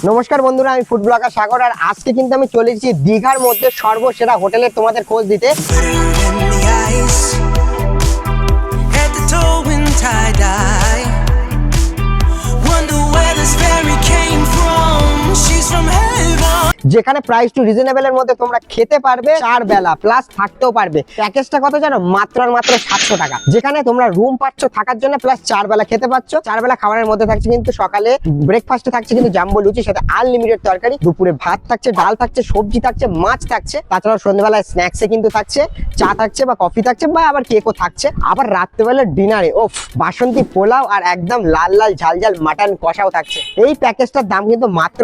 নমস্কার বন্ধুরা, আমি ফুড ব্লগার সাগর। আর আজকে কিন্তু আমি চলে এসেছি দীঘার মধ্যে সর্বসেরা হোটেলের তোমাদের খোঁজ দিতে। যেখানে প্রাইস টু রিজনেবল এর মধ্যে তোমরা খেতে পারবে 4 বেলা প্লাস থাকতেও পারবে। প্যাকেজটা কত জানো? মাত্র 700 টাকা। যেখানে তোমরা রুম পাচ্ছ থাকার জন্য প্লাস 4 বেলা খেতে পাচ্ছ। 4 বেলা খাবারের মধ্যে থাকছে কিন্তু সকালে ব্রেকফাস্টে থাকছে কিন্তু জাম্বো লুচি, সাথে আনলিমিটেড তরকারি। দুপুরে ভাত থাকছে, ডাল থাকছে, সবজি থাকছে, মাছ থাকছে। তাছাড়াও সন্ধ্যাবেলায় স্ন্যাক্সে কিন্তু থাকছে চা থাকছে বা কফি থাকছে বা আবার কেকও থাকছে। আবার রাত্রেবেলা ডিনারে বাসন্তী পোলাও আর একদম লাল লাল ঝাল ঝাল মাটন কষাও থাকছে। এই প্যাকেজটার দাম কিন্তু মাত্র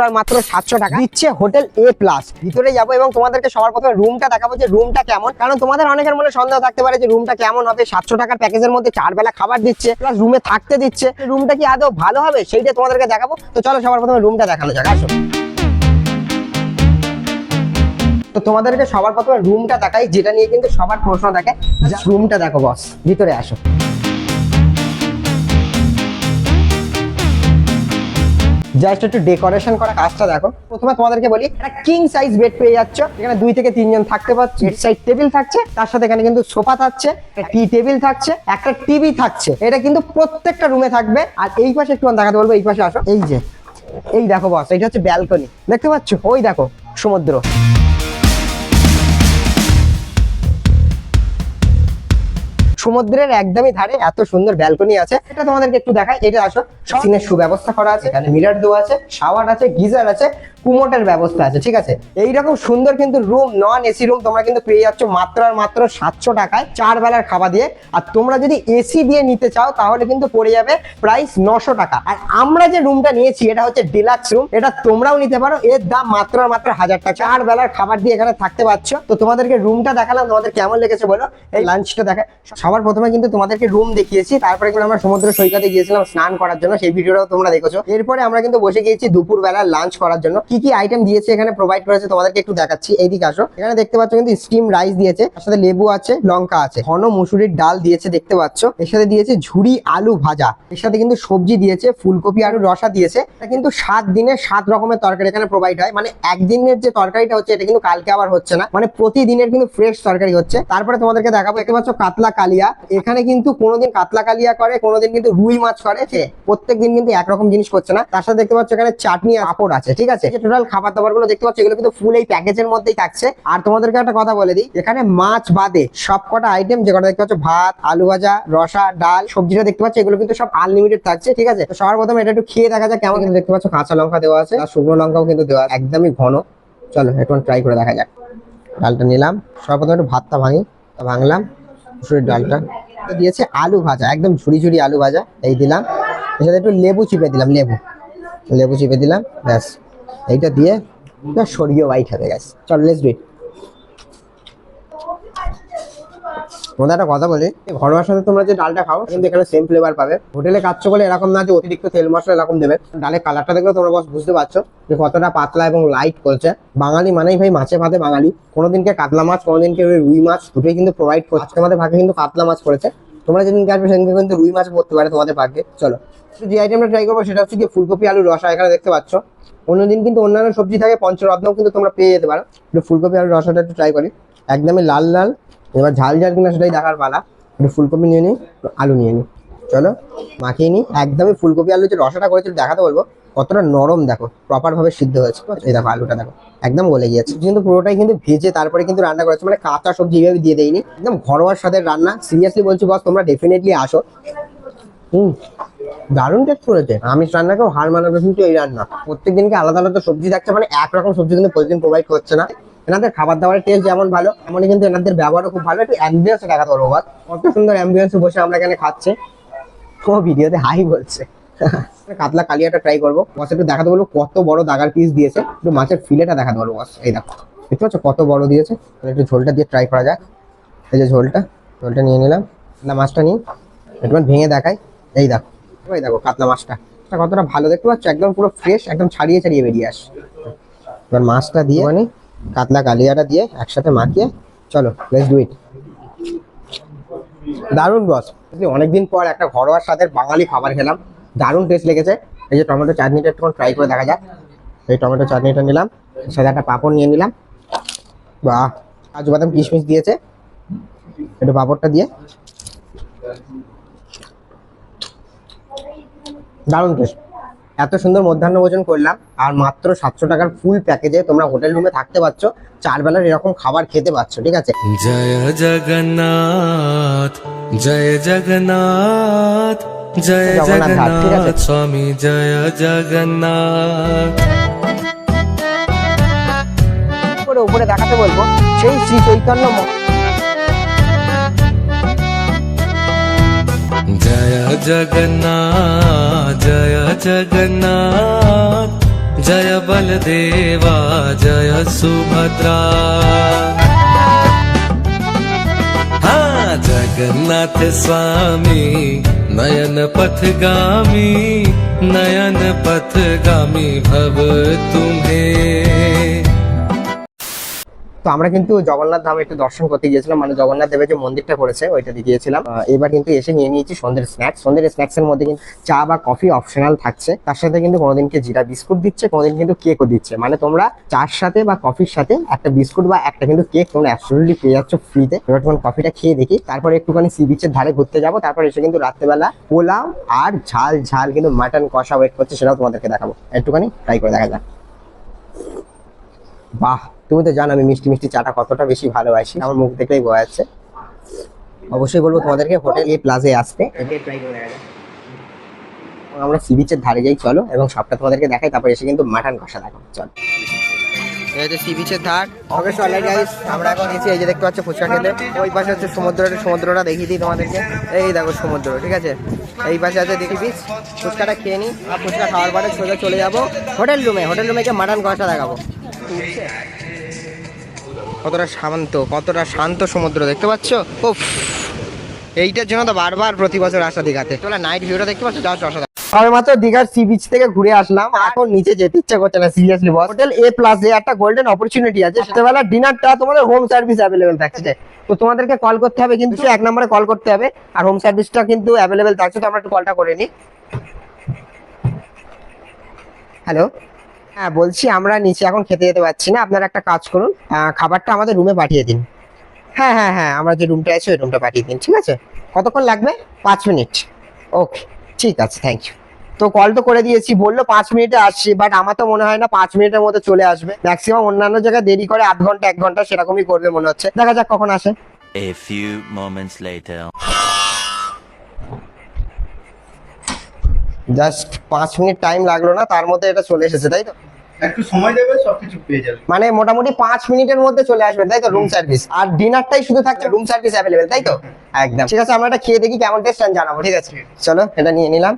700 টাকা দিচ্ছে হোটেল এ প্লাস। ভিতরে যাবো এবং তোমাদেরকে সবার প্রথমে রুমটা দেখাবো যে রুমটা কেমন, কারণ তোমাদের অনেকের মনে সন্দেহ থাকতে পারে যে রুমটা কেমন হবে। 700 টাকার প্যাকেজের মধ্যে 4 বেলা খাবার দিচ্ছে প্লাস রুমে থাকতে দিচ্ছে, রুমটা কি আদৌ ভালো হবে সেইটা তোমাদেরকে দেখাবো। তো চলো সবার প্রথমে রুমটা দেখানো যাক, আসো। তো তোমাদেরকে সবার প্রথমে রুমটা দেখাই, যেটা নিয়ে কিন্তু সবার প্রশ্ন থাকে। রুমটা দেখো বস, ভিতরে আসো। জাস্ট একটু ডেকোরেশন করা কাজটা দেখো। প্রথমে তোমাদেরকে বলি, একটা কিং সাইজ বেড পেয়ে যাচ্ছ, এখানে 2 থেকে 3 জন থাকতে পারছো। বেড সাইড টেবিল থাকছে, তার সাথে এখানে কিন্তু সোফা থাকছে, একটা টি টেবিল থাকছে, একটা টিভি থাকছে। এটা কিন্তু প্রত্যেকটা রুমে থাকবে। আর এই পাশে একটু দেখাতে বলবো, এই পাশে আসো। এই দেখো বস, এটা হচ্ছে ব্যালকনি, দেখতে পাচ্ছ? ওই দেখো সমুদ্র। সমুদ্রের একদমই ধারে এত সুন্দর ব্যালকনি আছে। এটা তোমাদেরকে একটু দেখাই, এটা আসো। সিনের সুব্যবস্থা করা আছে, এখানে মিরর দেওয়া আছে, শাওয়ার আছে, গিজার আছে, কুমোটের ব্যবস্থা আছে, ঠিক আছে। এইরকম সুন্দর কিন্তু রুম, নন এসি রুম তোমরা কিন্তু পেয়ে যাচ্ছ মাত্র 700 টাকায় 4 বেলার খাবার দিয়ে। আর তোমরা যদি এসি দিয়ে নিতে চাও তাহলে কিন্তু পড়ে যাবে প্রাইস 900 টাকা। আর আমরা যে রুমটা নিয়েছি এটা হচ্ছে ডিলাক্স রুম, এটা তোমরাও নিতে পারো। এর দাম মাত্র 1000 টাকা। 4 বেলার খাবার দিয়ে এখানে থাকতে পারছো। তো তোমাদেরকে রুমটা দেখালাম, তোমাদের কেমন লেগেছে বলো। এই লাঞ্চটা দেখা, সবার প্রথমে কিন্তু তোমাদেরকে রুম দেখিয়েছি, তারপরে কিন্তু আমরা সমুদ্র সৈকতে গিয়েছিলাম স্নান করার জন্য, সেই ভিডিওটাও তোমরা দেখেছো। এরপরে আমরা কিন্তু বসে গিয়েছি দুপুর বেলা লাঞ্চ করার জন্য। কি কি আইটেম দিয়েছে এখানে প্রোভাইড করেছে তোমাদেরকে একটু দেখাচ্ছি। এইদিকে আসো। এখানে দেখতে পাচ্ছ কিন্তু স্টিম রাইস দিয়েছে, তার সাথে লেবু আছে, লঙ্কা আছে, ঘন মুসুরির ডাল দিয়েছে দেখতে পাচ্ছ। এর সাথে দিয়েছে ঝুরি আলু ভাজা, এর সাথে কিন্তু সবজি দিয়েছে, ফুলকপি আলু রসা দিয়েছে। এটা কিন্তু 7 দিনের 7 রকমের তরকারি এখানে প্রোভাইড হয়। মানে একদিনের যে তরকারিটা হচ্ছে এটা কিন্তু কালকে আবার হচ্ছে না, মানে প্রতিদিনের কিন্তু ফ্রেশ তরকারি হচ্ছে। তারপরে তোমাদেরকে দেখাবো, দেখতে পাচ্ছ কাতলা কালিয়া। এখানে কিন্তু কোনোদিন কাতলা কালিয়া করে, কোনোদিন কিন্তু রুই মাছ করে, প্রত্যেকদিন কিন্তু একরকম জিনিস করছে না। তার সাথে দেখতে পাচ্ছ এখানে চাটনি আর পাঁপড় আছে, ঠিক আছে। টোটাল খাবার দাবার গুলো দেখতে পাচ্ছ এগুলো কিন্তু ফুল এই প্যাকেজের মধ্যেই থাকছে। আর তোমাদেরকে একটা কথা বলে দিই, এখানে মাছ বাদে সব কটা আইটেম যে কটা দেখতে পাচ্ছ, ভাত, আলু ভাজা, রসা, ডাল, সবজিটা দেখতে পাচ্ছ, এগুলো কিন্তু সব আনলিমিটেড থাকছে, ঠিক আছে। তো সবার প্রথমে এটা একটু খেয়ে দেখা যায় কেমন। কিন্তু দেখতে পাচ্ছ কাঁচা লঙ্কা দেওয়া আছে আর শুকনো লঙ্কাও কিন্তু দেওয়া আছে, একদমই ঘন। চলো একটু ট্রাই করে দেখা যাক। ডালটা নিলাম, সবার প্রথমে একটু ভাতটা ভাঙলাম, মুসুরির ডালটা দিয়েছে, আলু ভাজা, একদম ঝুড়ি ঝুড়ি আলু ভাজা এই দিলাম। এর সাথে একটু লেবু চিপে দিলাম, লেবু চিপে দিলাম, ব্যাস। এইটা দিয়ে স্বর্গীয় বাইট হবে গাইস। চল লেটস ডু ইট। তোমাদের একটা কথা বলি, ঘরোয়ার সাথে তোমরা যে ডালটা খাও কিন্তু এখানে সেম ফ্লেভার পাবে। হোটেলে খাচ্ছ বলে এরকম না যে অতিরিক্ত তেল মশলা এরকম দেবে। ডালের কালারটা দেখলে তোমরা বস বুঝতে পারছো যে কতটা পাতলা এবং লাইট করছে। বাঙালি মানেই ভাই মাছে ভাতে বাঙালি। কোনোদিনকে কাতলা মাছ, কোনোদিনকে রুই মাছ, দুটোই কিন্তু প্রোভাইড করছে। আজকে আমাদের ভাগে কিন্তু কাতলা মাছ করেছে, তোমরা যেদিনকে আসবে সেদিনকে কিন্তু রুই মাছ পড়তে পারে তোমাদের ভাগ্যে। চলো যে আইটেমটা ট্রাই করবো সেটা হচ্ছে কি ফুলকপি আলু রসা। এখানে দেখতে পাচ্ছ অন্যদিন কিন্তু অন্যান্য সবজি থাকে, পঞ্চরত্নও কিন্তু তোমরা পেয়ে যেতে পারো। একটু ফুলকপি আলু রসাটা একটু ট্রাই করি, একদমই লাল লাল। এবার ঝাল ঝাল কিনা সেটাই দেখার পালা। একটু ফুলকপি নিয়ে নিই, আলু নিয়ে নিই, চলো মাখিয়ে নিই। একদমই ফুলকপি আলু যে রসাটা করেছিল দেখাতে বলবো কতটা নরম, দেখো প্রপার ভাবে সিদ্ধ হয়েছে। এই দেখো আলুটা দেখো একদম গলে গিয়েছে, কিন্তু পুরোটাই কিন্তু ভেজে তারপরে কিন্তু রান্না করেছে, মানে কাঁচা সবজি এইভাবে দিয়ে দেয়নি। একদম ঘরোয়ার স্বাদের রান্না। সিরিয়াসলি বলছি বস, তোমরা ডেফিনেটলি আসো। দারুণ টেস্ট করেছে। আমিষ রান্নাকেও হার মানাবে কিন্তু এই রান্না। প্রত্যেকদিনকে আলাদা আলাদা সবজি থাকছে, মানে একরকম সবজি কিন্তু প্রতিদিন প্রোভাইড করছে না। এনাদের খাবার দাবারের টেস্ট যেমন ভালো, এমনই কিন্তু এনাদের ব্যবহারও খুব ভালো। একটু অ্যাম্বিয়েন্স দেখাতে পারবো বস, কত সুন্দর অ্যাম্বিয়েন্সে বসে আমরা এখানে খাচ্ছে। ও ভিডিওতে হাই বলছে। কাতলা কালিয়াটা ট্রাই করবো বস, একটু দেখাতে বলবো কত বড় দাগার পিস দিয়েছে। একটু মাছের ফিলেটা দেখাতে পারবো বস, এই দেখো দেখতে পাচ্ছ কত বড় দিয়েছে। একটু ঝোলটা দিয়ে ট্রাই করা যাক। এই যে ঝোলটা নিয়ে নিলাম, মাছটা নিয়ে একটু ভেঙে দেখাই। এই দেখো কাতলা মাছটা কতটা ভালো দেখতে পাচ্ছ, একদম পুরো ফ্রেশ, একদম ছাড়িয়ে বেরিয়ে আসে। এবার মাছটা দিয়ে মানে কাতলা কালিয়াটা দিয়ে একসাথে মাখিয়ে চলো লেটস ডু ইট। দারুণ বস, অনেকদিন পর একটা ঘরোয়ার স্বাদের বাঙালি খাবার খেলাম, দারুণ টেস্ট লেগেছে। এই যে টমেটো চাটনিটা একটু ট্রাই করে দেখা যাক। এই টমেটো চাটনিটা নিলাম, সাথে একটা পাঁপড় নিয়ে নিলাম। বাহ, কাজু বাদাম কিশমিশ দিয়েছে, একটু পাঁপড়টা দিয়ে দারুণ টেস্ট। এত সুন্দর মধ্যাহ্ন ভোজন করলাম, আর মাত্র 700 টাকার ফুল প্যাকেজে তোমরা হোটেল রুমে থাকতে পারছো, 4 বেলার এরকম খাবার খেতে পারছো, ঠিক আছে। জয় জগন্নাথ, জয় জগন্নাথ, জয় জগন্নাথ ঘাট, ঠিক আছে। জগন্নাথ স্বামী, জয় জগন্নাথ। করে উপরে দেখাতে বলবো সেই শ্রী চৈতন্য জয় জগন্নাথ, জয় জগন্নাথ, জয় বলদেবা, জয় সুভদ্রা। हाँ जगन्नाथ स्वामी नयन पथगामी, नयन पथगामी भव तुम्हें। তো আমরা কিন্তু জগন্নাথ ধামে একটু দর্শন করতে গিয়েছিলাম, মানে জগন্নাথ দেবের যে মন্দিরটা করেছে ওইটা গিয়েছিলাম। এবার কিন্তু এসে নিয়ে নিয়েছি সন্ধ্যের স্ন্যাক্স। সন্ধ্যের স্ন্যাক্স এর মধ্যে কিন্তু চা বা কফি অপশনাল থাকছে, তার সাথে কিন্তু কোনোদিনকে জিরা বিস্কুট দিচ্ছে, কোনোদিন কিন্তু কেকও দিচ্ছে। মানে তোমরা চার সাথে বা কফির সাথে একটা বিস্কুট বা একটা কিন্তু কেক তোমরা অ্যাবসলিউটলি পেয়ে যাচ্ছ ফ্রিতে। এবার তোমার কফিটা খেয়ে দেখি, তারপরে একটুখানি সি বিচের ধারে ঘুরতে যাবো, তারপর এসে কিন্তু রাত্রেবেলা পোলাও আর ঝাল ঝাল কিন্তু মাটন কষা ওয়েট করছে, সেটাও তোমাদেরকে দেখাবো। একটুখানি ট্রাই করে দেখা যাক। বাহ, তুমি তো জানো আমি মিষ্টি মিষ্টি চাটা কতটা বেশি ভালোবাসি, আমার মুখ দেখলেই বোঝা যাচ্ছে। অবশ্যই বলবো তোমাদেরকে হোটেল এ প্লাজে আসতে, ট্রাই করে দেখা যাক। আমরা সি বিচের ধারে যাই, চলো, এবং সবটা তোমাদেরকে দেখাই, তারপর এসে কিন্তু মাটন কষা দেখাবো, চলো। এই হচ্ছে সি বিচের ধার। ওকে চলে গাইস, আমরা এখন এসে এই যে দেখতে পাচ্ছ ফুচকা খেতে। ওই পাশে হচ্ছে সমুদ্রটা, সমুদ্রটা দেখিয়ে দিই তোমাদেরকে। এই দেখো সমুদ্র, ঠিক আছে। এই পাশে আছে দেখি বিচ। ফুচকাটা খেয়ে নিই, আর ফুচকা খাওয়ার পরে সোজা চলে যাবো হোটেল রুমে। হোটেল রুমে গিয়ে মাটন কষা দেখাবো। কতটা শান্ত সমুদ্র দেখতে পাচ্ছ। উফ, এইটার জন্য তো বারবার প্রতি বছর আসা দীঘাতে। চলো নাইট ভিউটা দেখতে পাচ্ছ, যাও অসাধারণ। আমি মাত্র দীঘার সি বিচ থেকে ঘুরে আসলাম, এখন নিচে যেতে ইচ্ছা করছে না সিরিয়াসলি বস। হোটেল এ প্লাসে একটা গোল্ডেন অপরচুনিটি আছে, সেটাবেলা ডিনারটা তোমাদের হোম সার্ভিস অ্যাভেলেবেল থাকছে। তো তোমাদেরকে কল করতে হবে, কিন্তু 1 নম্বরে কল করতে হবে, আর হোম সার্ভিসটা কিন্তু অ্যাভেলেবেল থাকছে। তো আমরা একটু কলটা করে নিই। হ্যালো, হ্যাঁ বলছি আমরা নিচে এখন খেতে যেতে পারছি না, আপনারা একটা কাজ করুন, খাবারটা আমাদের রুমে পাঠিয়ে দিন। হ্যাঁ হ্যাঁ হ্যাঁ, আমার যে রুমটা আছে ওই রুমটা পাঠিয়ে দিন, ঠিক আছে। কতক্ষণ লাগবে? 5 মিনিট। ওকে, ঠিক আছে, থ্যাংক ইউ। তো কল তো করে দিয়েছি, বললো 5 মিনিটে আসছি, বাট আমার তো মনে হয় না 5 মিনিটের মধ্যে চলে আসবে। ম্যাক্সিমাম অন্যান্য জায়গায় দেরি করে আধ ঘন্টা 1 ঘন্টা সেরকমই করবে মনে হচ্ছে। দেখা যাক কখন আসে। A few moments later. Just 5 minute time লাগলো না, তার মধ্যে এটা চলে এসেছে, তাই তো? একটু সময় দেবে, সবকিছু পেয়ে যাবে। মানে মোটামুটি 5 মিনিটের মধ্যে চলে আসবে, তাই তো? রুম সার্ভিস আর ডিনারটাই শুধু থাকছে, রুম সার্ভিস অ্যাভেলেবেল, তাই তো? একদম ঠিক আছে, আমরা এটা খেয়ে দেখি কেমন টেস্ট জানাবো, ঠিক আছে। চলো এটা নিয়ে নিলাম।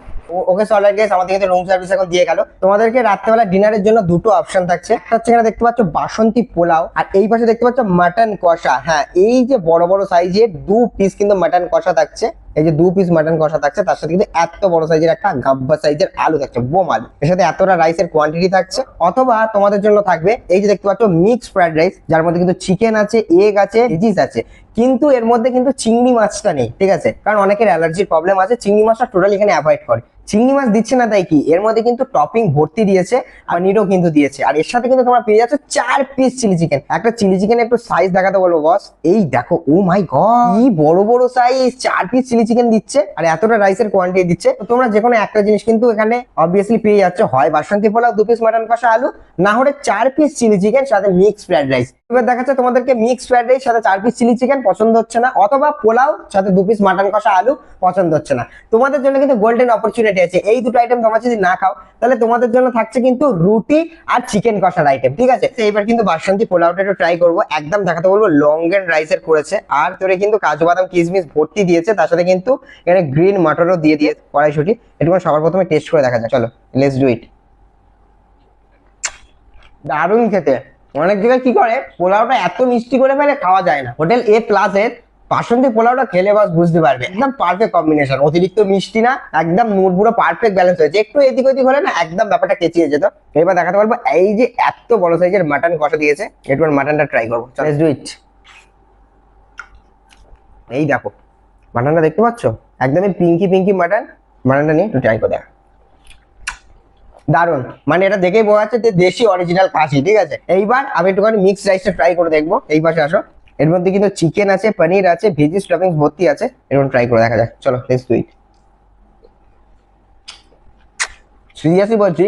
ওকে অলরাইট গাইস, আমাদের কিন্তু রুম সার্ভিস এখন দিয়ে গেল। তোমাদেরকে রাত্রেবেলা ডিনারের জন্য দুটো অপশন থাকছে। একটা হচ্ছে এখানে দেখতে পাচ্ছ বাসন্তী পোলাও, আর এই পাশে দেখতে পাচ্ছ মাটন কষা। হ্যাঁ, এই যে বড় বড় সাইজের 2 পিস কিন্তু মাটন কষা থাকছে। এই যে 2 পিস মাটন কষা থাকছে, তার সাথে কিন্তু এত বড় সাইজের একটা গাব্বা সাইজের আলু থাকছে, বোম আলু। এর সাথে এতটা রাইসের কোয়ান্টিটি থাকছে। অথবা তোমাদের জন্য থাকবে এই যে দেখতে পাচ্ছ মিক্স ফ্রাইড রাইস, যার মধ্যে কিন্তু চিকেন আছে, এগ আছে, ভেজিস আছে, কিন্তু এর মধ্যে কিন্তু চিংড়ি মাছটা নেই, ঠিক আছে, কারণ অনেকের অ্যালার্জির প্রবলেম আছে। চিংড়ি মাছটা টোটালি এখানে অ্যাভয়েড করে। চিংড়ি মাছ দিচ্ছে না তাই কি, এর মধ্যে কিন্তু টপিং ভর্তি দিয়েছে, পনিরও কিন্তু দিয়েছে, আর এর সাথে কিন্তু তোমরা পেয়ে যাচ্ছ 4 পিস চিলি চিকেন। একটা চিলি চিকেনের একটু সাইজ দেখাতে বলবো বস। এই দেখো, ও মাই গড, কি বড় বড় সাইজ, 4 পিস চিলি চিকেন দিচ্ছে, আর এতটা রাইসের কোয়ান্টিটি দিচ্ছে। তো তোমরা যে কোনো একটা জিনিস কিন্তু এখানে অবভিয়াসলি পেয়ে যাচ্ছ, হয় বাসন্তী পোলাও 2 পিস মাটন কষা আলু, না হলে 4 পিস চিলি চিকেন সাথে মিক্স ফ্রাইড রাইস। এবার দেখাচ্ছে তোমাদেরকে মিক্স ফ্রাইড রাইস সাথে 4 পিস চিলি চিকেন পছন্দ হচ্ছে না, অথবা পোলাও সাথে 2 পিস মাটন কষা আলু পছন্দ হচ্ছে না, তোমাদের জন্য কিন্তু গোল্ডেন অপরচুনিটি আছে। এই দুটো আইটেম তোমরা যদি না খাও, তাহলে তোমাদের জন্য থাকছে কিন্তু রুটি আর চিকেন কষার আইটেম, ঠিক আছে। এবার কিন্তু বাসন্তী পোলাওটা একটু ট্রাই করবো, একদম দেখাতে বলবো লং এন্ড রাইসের করেছে, আর তোরে কিন্তু কাজু বাদাম কিশমিশ ভর্তি দিয়েছে, তার সাথে কিন্তু এখানে গ্রিন মাটরও দিয়ে কড়াইশুটি। একটু সবার প্রথমে টেস্ট করে দেখা যায়, চলো লেটস ডু ইট। দারুণ খেতে। অনেক জায়গায় কি করে, পোলাওটা এত মিষ্টি করে ফেলে খাওয়া যায় না। হোটেল এ প্লাসের বাসন্তী পোলাওটা খেলে বাস বুঝতে পারবে, একদম পারফেক্ট কম্বিনেশন, অতিরিক্ত মিষ্টি না, একদম নুট পুরো পারফেক্ট ব্যালেন্স হয়েছে। একটু এদিক ওদিক হলে না একদম ব্যাপারটা কেচিয়ে যেত। এবার দেখাতে পারবো এই যে এত বড় সাইজের মাটন কষা দিয়েছে, একটু মাটনটা ট্রাই করবো, লেটস ডু ইট। এই দেখো মাটনটা দেখতে পাচ্ছ, একদমই পিঙ্কি পিঙ্কি মাটন। মাটনটা নিয়ে একটু ট্রাই করে দেখা। দারুন, মানে এটা দেখেই বোঝা যাচ্ছে যে দেশি অরিজিনাল খাসি। ঠিক আছে, এইবার আমি একটুখানি মিক্স রাইসটা ট্রাই করে দেখবো। এই পাশে আসো, এর মধ্যে কিন্তু চিকেন আছে, পনির আছে, ভেজিস টপিংস ভর্তি আছে। এরকম ট্রাই করে দেখা যাক, চলো লেটস ডু ইট। সিরিয়াসলি বলছি,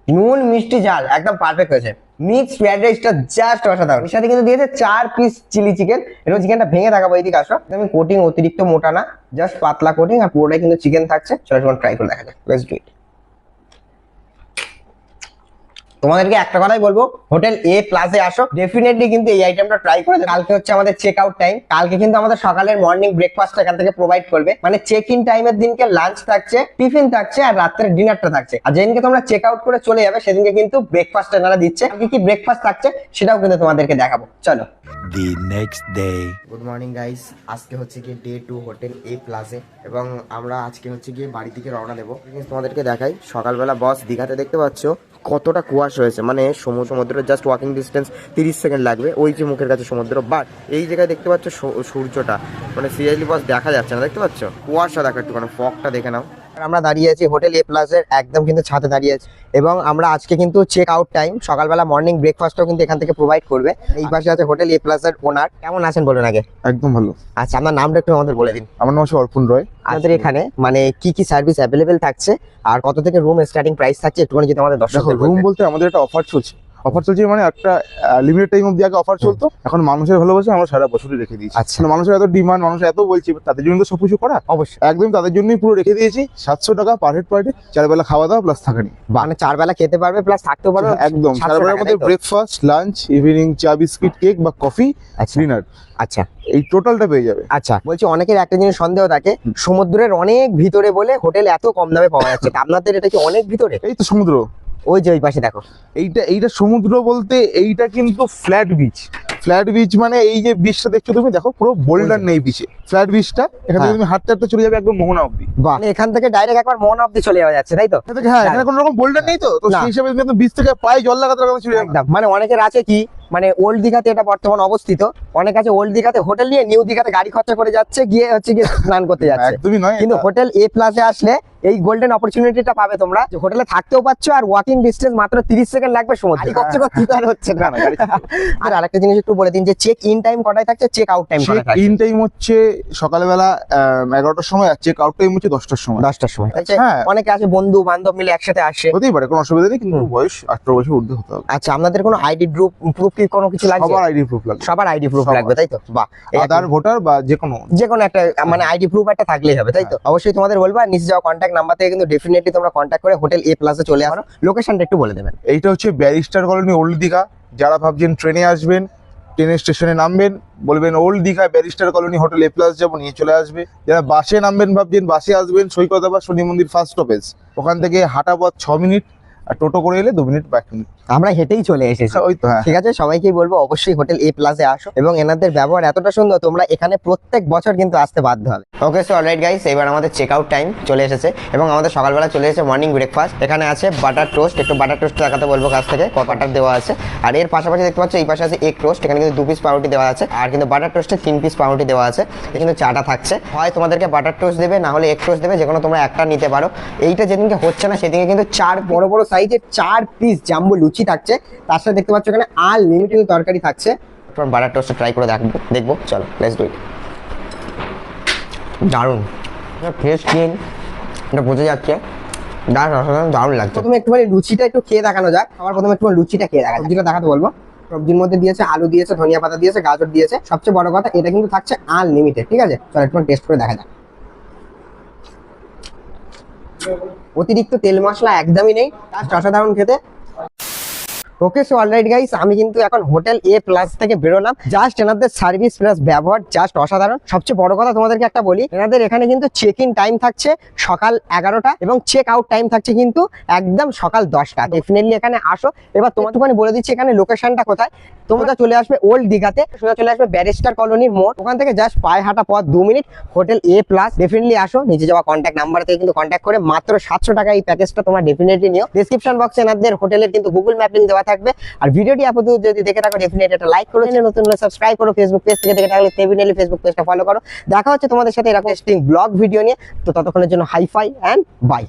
নুন মিষ্টি ঝাল একদম পারফেক্ট হয়েছে। মিক্স ফ্রাইড রাইসটা জাস্ট অসাধারণ। এর সাথে কিন্তু দিয়েছে 4 পিস চিলি চিকেন। এরকম চিকেনটা ভেঙে দেখাবো, এইদিকে আসো। আমি কোটিং অতিরিক্ত মোটা না, জাস্ট পাতলা কোটিং, আর পুরোটাই কিন্তু চিকেন থাকছে। চলো এখন ট্রাই করে দেখা যাক, লেটস ডু ইট। তোমাদেরকে একটা কথাই বলবো, হোটেল এ প্লাসে আসো, ডেফিনেটলি কিন্তু এই আইটেমটা ট্রাই করে। কালকে হচ্ছে আমাদের চেক আউট টাইম। কালকে কিন্তু আমাদের সকালের মর্নিং ব্রেকফাস্ট এখান থেকে প্রোভাইড করবে, মানে চেক ইন টাইমের দিনকে লাঞ্চ থাকছে, টিফিন থাকছে, আর রাত্রের ডিনারটা থাকছে। আর যেদিনকে তোমরা চেক আউট করে চলে যাবে সেদিনকে কিন্তু ব্রেকফাস্ট এনারা দিচ্ছে। কি ব্রেকফাস্ট থাকছে সেটাও কিন্তু তোমাদেরকে দেখাবো, চলো। The next day. Good morning guys, আজকে হচ্ছে গিয়ে ডে 2 হোটেল এ প্লাসে, এবং আমরা আজকে হচ্ছে গিয়ে বাড়ি থেকে রওনা দেবো। তোমাদেরকে দেখাই, সকালবেলা বস দীঘাতে দেখতে পাচ্ছ কতটা কুয়াশা হয়েছে, মানে সমুদ্রের জাস্ট ওয়াকিং ডিস্টেন্স 30 সেকেন্ড লাগবে, ওই যে মুখের কাছে সমুদ্র। বাট এই জায়গায় দেখতে পাচ্ছ সূর্যটা, মানে সিরিয়াসলি বস দেখা যাচ্ছে না, দেখতে পাচ্ছ কুয়াশা। দেখো একটু, মানে ফগটা দেখে নাও। আমরা দাঁড়িয়ে আছি হোটেল এ প্লাসের একদম কিন্তু ছাদে দাঁড়িয়ে আছি, এবং আমরা আজকে কিন্তু চেক আউট টাইম, সকালবেলা মর্নিং ব্রেকফাস্টও কিন্তু এখান থেকে প্রোভাইড করবে। এই পাশে আছে হোটেল এ প্লাসের ওনার। কেমন আছেন বলুন আগে? একদম ভালো। আচ্ছা, আপনার নামটা একটু আমাদের বলে দিন। আমার নাম হচ্ছে অর্পণ রয়। আমাদের এখানে মানে কি কি সার্ভিস অ্যাভেলেবেল থাকছে, আর কত থেকে রুম স্টার্টিং প্রাইস থাকছে, একটুখানি যদি আমাদের দেখো, দর্শকদের রুম বলতেন। বলতে আমাদের একটা অফার চলছে। মানে একটা লিমিটেড টাইম অবধি আগে অফার চলতো, এখন মানুষের ভালোবাসে আমরা সারা বছরই রেখে দিয়েছি। আচ্ছা। মানে মানুষের এত ডিমান্ড, মানুষ এত বলছে, তাদের জন্য তো সবকিছু করা। অবশ্যই, একদম তাদের জন্যই পুরো রেখে দিয়েছি। 700 টাকা পার হেড পার ডে, 4 বেলা খাওয়া দাওয়া প্লাস থাকেনি। মানে 4 বেলা খেতে পারবে প্লাস থাকতেও পারবে। একদম 4 বেলার মধ্যে ব্রেকফাস্ট, লাঞ্চ, ইভিনিং চা বিস্কিট, কেক বা কফি, আচ্ছা ডিনার, আচ্ছা এই টোটালটা পেয়ে যাবে। আচ্ছা, বলছি অনেকের একটা জিনিস সন্দেহ থাকে, সমুদ্রের অনেক ভিতরে বলে হোটেল এত কম দামে পাওয়া যাচ্ছে, তা আপনাদের এটা কি অনেক ভিতরে? এই তো সমুদ্র, ওই যে ওই পাশে দেখো। এইটা সমুদ্র বলতে এইটা কিন্তু ফ্ল্যাট বিচ। ফ্ল্যাট বিচ মানে এই যে বিচটা দেখছো তুমি, দেখো পুরো বোল্ডার নেই বিচে। ফ্ল্যাট বিচটা এখান থেকে তুমি হাঁটতে হাঁটতে চলে যাবে একদম মোহনা অব্দি। বাহ, মানে এখান থেকে ডাইরেক্ট একবার মোহনা অব্দি চলে যাওয়া যাচ্ছে, তাই তো? হ্যাঁ, এখানে কোনো রকম বোল্ডার নেই, তো না। সেই হিসাবে তুমি বিচ থেকে পায়ে জল লাগাতে লাগাতে চলে যাবে। একদম, মানে অনেকের আছে কি, মানে ওল্ড দীঘাতে এটা বর্তমান অবস্থিত, অনেক আছে ওল্ড দীঘাতে হোটেল নিয়ে নিউ দীঘাতে গাড়ি খরচা করে যাচ্ছে, গিয়ে হচ্ছে গিয়ে স্নান করতে যাচ্ছে। একদমই নয়। কিন্তু হোটেল এ প্লাসে আসলে এই গোল্ডেন অপরচুনিটিটা পাবে তোমরা, যে হোটেলে থাকতেও পাচ্ছ, আর ওয়াকিং ডিস্টেন্স মাত্র 30 সেকেন্ড লাগবে সমুদ্রে। গাড়ি খরচা করতে আর হচ্ছে না। আর আরেকটা জিনিস একটু বলে দিন, যে চেক ইন টাইম কটায় থাকছে, চেক আউট টাইম কটায় চেক থাকছে? ইন টাইম হচ্ছে সকালবেলা 11টার সময়, আর চেক আউট টাইম হচ্ছে 10টার সময়। 10টার সময়। হ্যাঁ। অনেকে আছে বন্ধু বান্ধব মিলে একসাথে আসে, হতেই পারে, কোনো অসুবিধা নেই, কিন্তু বয়স 18 বছর ঊর্ধ্বে হতে হবে। আচ্ছা, আপনাদের কোনো আইডি প্রুফ কি কোনো কিছু লাগবে? সবার আইডি প্রুফ লাগবে। সবার আইডি প্রুফ সবার। লাগবে, তাই তো? বাহ, আধার, ভোটার বা যে কোনো একটা মানে আইডি প্রুফ একটা থাকলেই হবে, তাই তো? অবশ্যই তোমাদের বলবো, আর নিচে যাওয়া কন্ট্যাক্ট নাম্বার থেকে কিন্তু ডেফিনেটলি তোমরা কন্ট্যাক্ট করে হোটেল এ প্লাসে চলে আসো। লোকেশনটা একটু বলে দেবেন। এইটা হচ্ছে ব্যারিস্টার কলোনি, ওল্ড দীঘা। যারা ভাবছেন ট্রেনে আসবেন, ট্রেনের স্টেশনে নামবেন, বলবেন old Digha barrister colony hotel A plus যাবো, নিয়ে চলে আসবে। যারা বাসে নামবেন, ভাবছেন বাসে আসবেন, সৈকত আবার শনি মন্দির ফার্স্ট স্টপেজ, ওখান থেকে হাঁটা পথ 6 মিনিট, আর টোটো করে এলে 2 মিনিট বা 1 মিনিট। আমরা হেঁটেই চলে এসেছি। ওই তো, হ্যাঁ। ঠিক আছে, সবাইকেই বলবো অবশ্যই হোটেল এ প্লাসে আসো, এবং এনাদের ব্যবহার এতটা সুন্দর, তোমরা এখানে প্রত্যেক বছর কিন্তু আসতে বাধ্য হবে। ওকে, সো অলরাইট গাইস, এবার আমাদের চেক আউট টাইম চলে এসেছে, এবং আমাদের সকালবেলা চলে এসেছে মর্নিং ব্রেকফাস্ট। এখানে আছে বাটার টোস্ট, একটু বাটার টোস্ট দেখাতে বলবো কাছ থেকে, বাটার দেওয়া আছে। আর এর পাশাপাশি দেখতে পাচ্ছ এই পাশে আছে এগ টোস্ট, এখানে কিন্তু 2 পিস পাউরুটি দেওয়া আছে, আর কিন্তু বাটার টোস্টে 3 পিস পাউরুটি দেওয়া আছে। কিন্তু চাটা থাকছে, হয় তোমাদেরকে বাটার টোস্ট দেবে, না হলে এগ টোস্ট দেবে, যে কোনো তোমরা একটা নিতে পারো। এইটা যেদিনকে হচ্ছে না সেদিনকে কিন্তু 4 বড় বড় সাইজের 4 পিস জাম্বো লুচি থাকছে, তার সাথে দেখতে পাচ্ছ এখানে আনলিমিটেড তরকারি থাকছে। বাটার টোস্ট ট্রাই করে দেখবো, চলো লেটস ডু ইট। দারুণ, ফ্রেশ ক্লিন, এটা বোঝা যাচ্ছে, দারুণ লাগছে। প্রথমে একটুখানি লুচিটা একটু খেয়ে দেখানো যাক। আমার প্রথমে একটু লুচিটা খেয়ে দেখা, সবজিটা দেখাতে বলবো। সবজির মধ্যে দিয়েছে আলু, দিয়েছে ধনিয়া পাতা, দিয়েছে গাজর, দিয়েছে। সবচেয়ে বড় কথা, এটা কিন্তু থাকছে আনলিমিটেড। ঠিক আছে, চলো একটু টেস্ট করে দেখা যাক। অতিরিক্ত তেল মশলা একদমই নেই, জাস্ট অসাধারণ খেতে। ওকে, সো অলরাইট গাইস, আমি কিন্তু এখন হোটেল এ প্লাস থেকে বেরোলাম। জাস্ট এনাদের সার্ভিস প্লাস ব্যবহার জাস্ট অসাধারণ। সবচেয়ে বড় কথা তোমাদেরকে একটা বলি, এনাদের এখানে কিন্তু চেক ইন টাইম থাকছে সকাল 11টা, এবং চেক আউট টাইম থাকছে কিন্তু একদম সকাল 10টা। ডেফিনেটলি এখানে আসো। এবার তোমাকে বলে দিচ্ছি এখানে লোকেশনটা কোথায়। তোমরা চলে আসবে ওল্ড দীঘাতে, সোজা চলে আসবে ব্যারিস্টার কলোনির মোড়, ওখান থেকে জাস্ট পায়ে হাঁটা পথ 2 minute, hotel A plus. Definitely আসো, নিচে যাওয়া কন্ট্যাক্ট নাম্বার থেকে কিন্তু কন্ট্যাক্ট করে মাত্র 700 টাকা এই প্যাকেজটা তোমরা ডেফিনেটলি নিও। ডেসক্রিপশন বক্সে এনাদের হোটেলের কিন্তু গুগল ম্যাপ লিংক দেওয়া থাকবে। আর ভিডিওটি আপাতত যদি দেখে থাকো ডেফিনেটলি একটা লাইক করো, নতুন হলে সাবস্ক্রাইব করো, ফেসবুক পেজ থেকে দেখে থাকলে ডেফিনেটলি ফেসবুক পেজটা ফলো করো। দেখা হচ্ছে তোমাদের সাথে এরকম ইন্টারেস্টিং ব্লগ ভিডিও নিয়ে। তো ততক্ষণের জন্য হাই ফাই অ্যান্ড বাই।